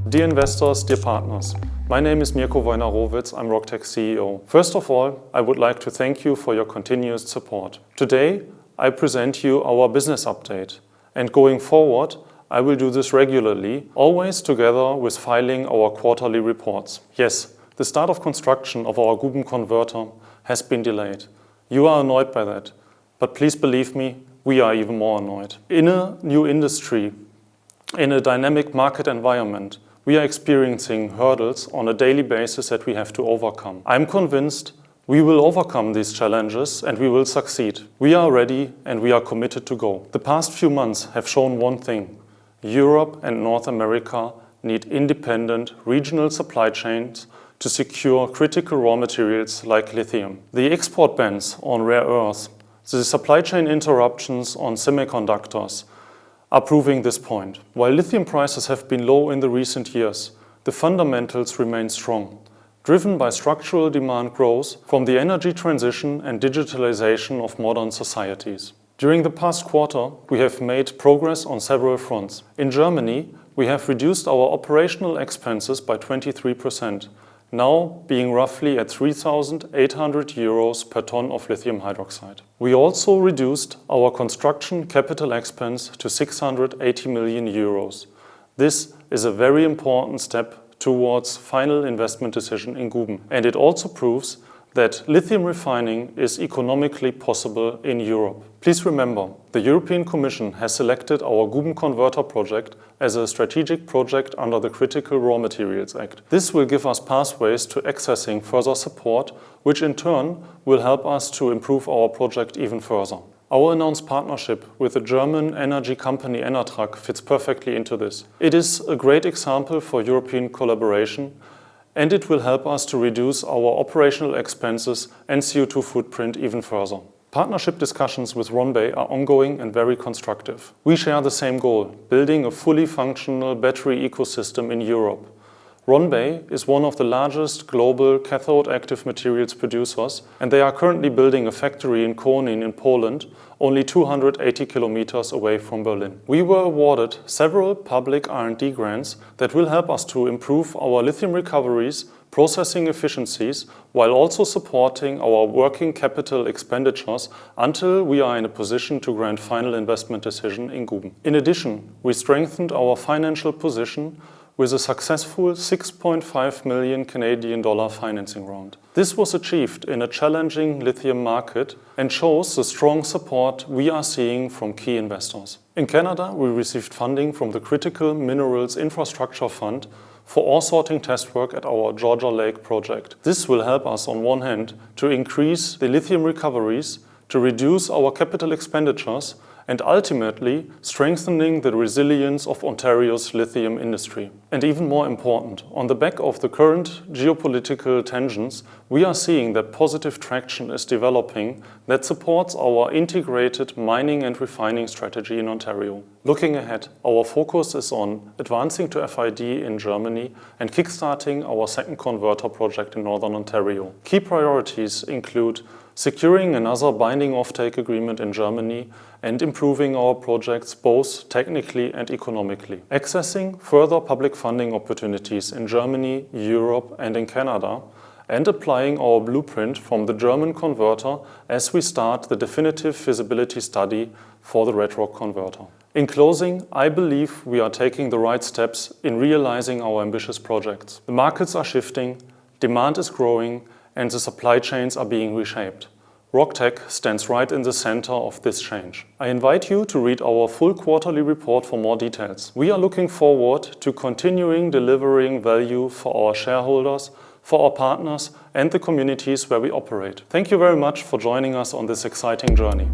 Dear investors, dear partners, my name is Mirco Wojnarowicz, I'm RockTech CEO. First of all, I would like to thank you for your continuous support. Today, I present you our business update. And going forward, I will do this regularly, always together with filing our quarterly reports. Yes, the start of construction of our Guben converter has been delayed. You are annoyed by that, but please believe me, we are even more annoyed. In a new industry, in a dynamic market environment, we are experiencing hurdles on a daily basis that we have to overcome. I'm convinced we will overcome these challenges and we will succeed. We are ready and we are committed to go. The past few months have shown one thing. Europe and North America need independent regional supply chains to secure critical raw materials like lithium. The export bans on rare earths, the supply chain interruptions on semiconductors are proving this point. While lithium prices have been low in the recent years, the fundamentals remain strong, driven by structural demand growth from the energy transition and digitalization of modern societies. During the past quarter, we have made progress on several fronts. In Germany, we have reduced our operational expenses by 23%, now being roughly at 3,800 euros per ton of lithium hydroxide. We also reduced our construction capital expense to 680 million euros. This is a very important step towards final investment decision in Guben. And it also proves that lithium refining is economically possible in Europe. Please remember, the European Commission has selected our Guben converter project as a strategic project under the Critical Raw Materials Act. This will give us pathways to accessing further support, which in turn will help us to improve our project even further. Our announced partnership with the German energy company Enertrag fits perfectly into this. It is a great example for European collaboration, and it will help us to reduce our operational expenses and CO2 footprint even further. Partnership discussions with Ronbay are ongoing and very constructive. We share the same goal, building a fully functional battery ecosystem in Europe. Ronbay is one of the largest global cathode active materials producers, and they are currently building a factory in Konin in Poland, only 280 kilometers away from Berlin. We were awarded several public R&D grants that will help us to improve our lithium recoveries, processing efficiencies, while also supporting our working capital expenditures until we are in a position to grant final investment decision in Guben. In addition, we strengthened our financial position with a successful 6.5 million Canadian dollar financing round. This was achieved in a challenging lithium market and shows the strong support we are seeing from key investors. In Canada, we received funding from the Critical Minerals Infrastructure Fund for ore sorting test work at our Georgia Lake project. This will help us on one hand to increase the lithium recoveries, to reduce our capital expenditures, and ultimately strengthening the resilience of Ontario's lithium industry. And even more important, on the back of the current geopolitical tensions, we are seeing that positive traction is developing that supports our integrated mining and refining strategy in Ontario. Looking ahead, our focus is on advancing to FID in Germany and kickstarting our second converter project in Northern Ontario. Key priorities include securing another binding offtake agreement in Germany and improving our projects both technically and economically. Accessing further public funding opportunities in Germany, Europe and in Canada, and applying our blueprint from the German converter as we start the definitive feasibility study for the Red Rock converter. In closing, I believe we are taking the right steps in realizing our ambitious projects. The markets are shifting, demand is growing, and the supply chains are being reshaped. RockTech stands right in the center of this change. I invite you to read our full quarterly report for more details. We are looking forward to continuing delivering value for our shareholders, for our partners, and the communities where we operate. Thank you very much for joining us on this exciting journey.